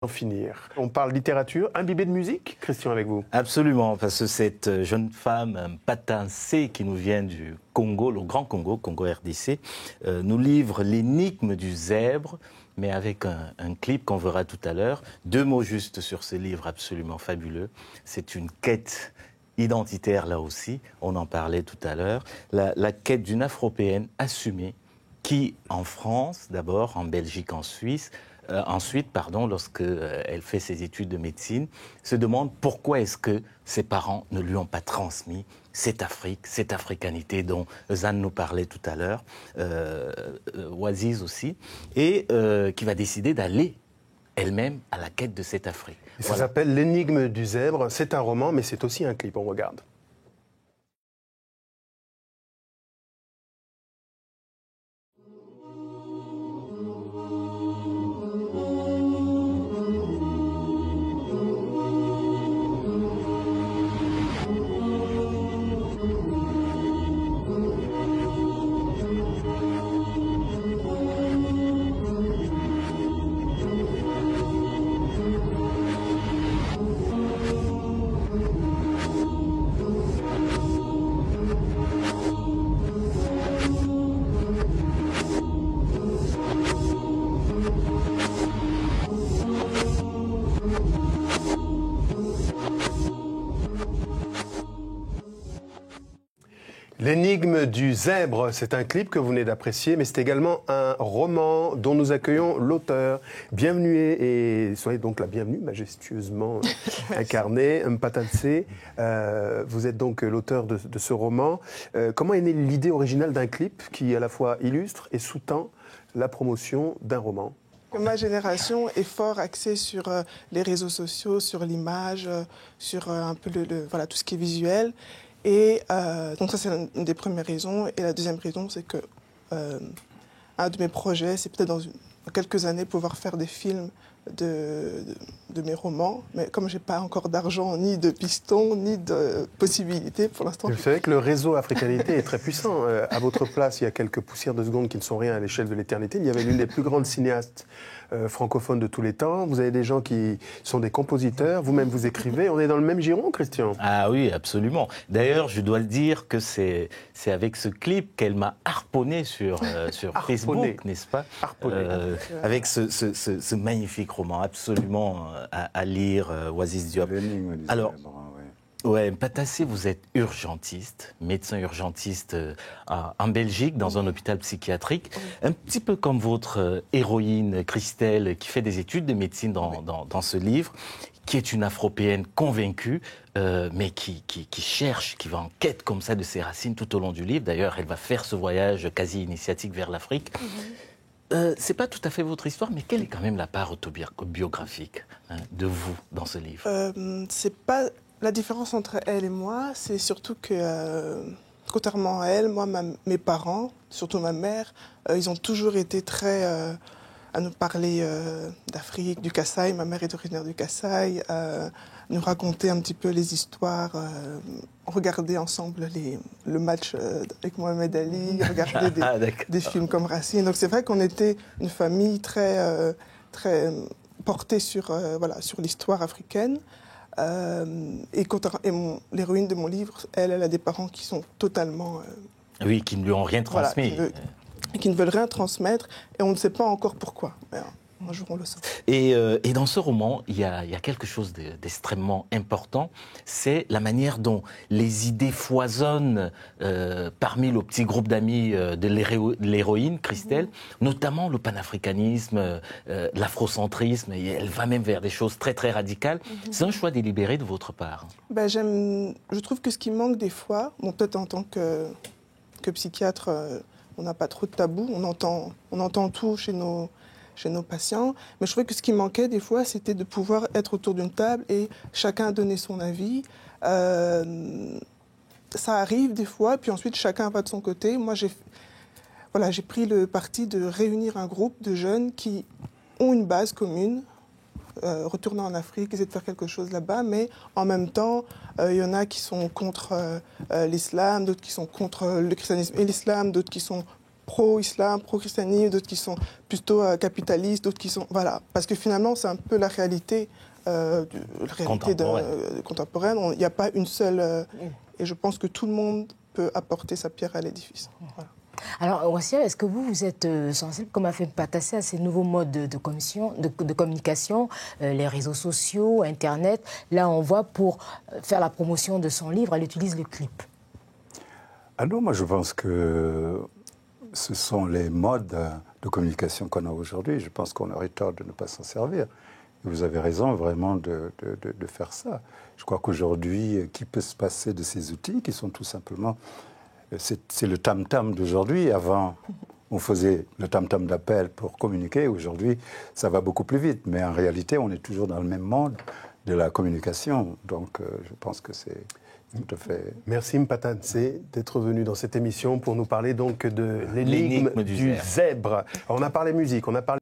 En finir. On parle littérature, imbibé de musique, Christian, avec vous. Absolument, parce que cette jeune femme, Mpatansé, qui nous vient du Congo, le Grand Congo, Congo RDC, nous livre l'énigme du zèbre, mais avec un clip qu'on verra tout à l'heure. 2 mots juste sur ce livre absolument fabuleux. C'est une quête identitaire là aussi, on en parlait tout à l'heure, la quête d'une Afropéenne assumée qui, en France d'abord, en Belgique, en Suisse, ensuite, lorsqu'elle fait ses études de médecine, se demande pourquoi est-ce que ses parents ne lui ont pas transmis cette Afrique, cette africanité dont Zan nous parlait tout à l'heure, Oasis aussi, et qui va décider d'aller elle-même à la quête de cette Afrique. Et ça s'appelle L'énigme du zèbre. C'est un roman, mais c'est aussi un clip. On regarde. L'énigme du zèbre, c'est un clip que vous venez d'apprécier, mais c'est également un roman dont nous accueillons l'auteur. Bienvenue et soyez donc la bienvenue, majestueusement incarnée, Mpatansé. Vous êtes donc l'auteur de ce roman. Comment est née l'idée originale d'un clip qui à la fois illustre et sous-tend la promotion d'un roman ? Ma génération est fort axée sur les réseaux sociaux, sur l'image, sur un peu voilà, tout ce qui est visuel. Et donc ça, c'est une des premières raisons. Et la deuxième raison, c'est que un de mes projets, c'est peut-être dans quelques années pouvoir faire des films de mes romans. Mais comme je n'ai pas encore d'argent, ni de piston, ni de possibilités pour l'instant. Vous savez que le réseau Africanité est très puissant. À votre place, il y a quelques poussières de secondes qui ne sont rien à l'échelle de l'éternité. Il y avait l'une des plus grandes cinéastes francophones de tous les temps. Vous avez des gens qui sont des compositeurs. Vous-même, vous écrivez. On est dans le même giron, Christian. Ah oui, absolument. D'ailleurs, je dois le dire que c'est avec ce clip qu'elle m'a harponné sur Facebook, n'est-ce pas ? Avec ce magnifique roman, absolument à lire, Oasis Diop. Alors, ouais, Mpatansé, vous êtes urgentiste, médecin urgentiste en Belgique, dans un hôpital psychiatrique, un petit peu comme votre héroïne Christelle, qui fait des études de médecine dans ce livre, qui est une Afropéenne convaincue, mais qui cherche, qui va en quête comme ça de ses racines tout au long du livre. D'ailleurs, elle va faire ce voyage quasi initiatique vers l'Afrique. C'est pas tout à fait votre histoire, mais quelle est quand même la part autobiographique de vous dans ce livre ? C'est pas la différence entre elle et moi, c'est surtout que, contrairement à elle, moi, mes parents, surtout ma mère, ils ont toujours été très à nous parler d'Afrique, du Kasaï. Ma mère est originaire du Kasaï, nous raconter un petit peu les histoires, regarder ensemble le match avec Mohamed Ali, regarder des films comme Racine. Donc c'est vrai qu'on était une famille très portée sur l'histoire africaine. Et l'héroïne de mon livre, elle a des parents qui sont totalement... oui, qui ne lui ont rien transmis. Voilà, qui ne veulent rien transmettre, et on ne sait pas encore pourquoi. Mais un jour, on le saura. Et dans ce roman, il y a quelque chose d'extrêmement important, c'est la manière dont les idées foisonnent parmi le petit groupe d'amis de l'héroïne, Christelle, notamment le panafricanisme, l'afrocentrisme, et elle va même vers des choses très très radicales. C'est un choix délibéré de votre part. Je trouve que ce qui manque des fois, peut-être en tant que psychiatre, on n'a pas trop de tabous, on entend tout chez nos patients, mais je trouvais que ce qui manquait des fois, c'était de pouvoir être autour d'une table et chacun donner son avis. Ça arrive des fois, puis ensuite chacun va de son côté. Moi, j'ai pris le parti de réunir un groupe de jeunes qui ont une base commune, retourner en Afrique, essayer de faire quelque chose là-bas, mais en même temps, il y en a qui sont contre l'islam, d'autres qui sont contre le christianisme et l'islam, d'autres qui sont pro-islam, pro-christianisme, d'autres qui sont plutôt capitalistes, d'autres qui sont... Voilà, parce que finalement, c'est un peu la réalité, contemporaine. Il n'y a pas une seule... et je pense que tout le monde peut apporter sa pierre à l'édifice. Voilà. Alors, Wassia, est-ce que vous êtes sensible, comme a fait Patassé, à ces nouveaux modes de communication, les réseaux sociaux, Internet? Là, on voit, pour faire la promotion de son livre, elle utilise le clip. Ah non, moi je pense que ce sont les modes de communication qu'on a aujourd'hui. Je pense qu'on aurait tort de ne pas s'en servir. Et vous avez raison vraiment de faire ça. Je crois qu'aujourd'hui, qui peut se passer de ces outils qui sont tout simplement... C'est le tam-tam d'aujourd'hui. Avant, on faisait le tam-tam d'appel pour communiquer. Aujourd'hui, ça va beaucoup plus vite. Mais en réalité, on est toujours dans le même monde de la communication. Donc, je pense que c'est tout à fait... Merci Mpatassé d'être venu dans cette émission pour nous parler donc de l'énigme du zèbre. Alors, on a parlé musique, on a parlé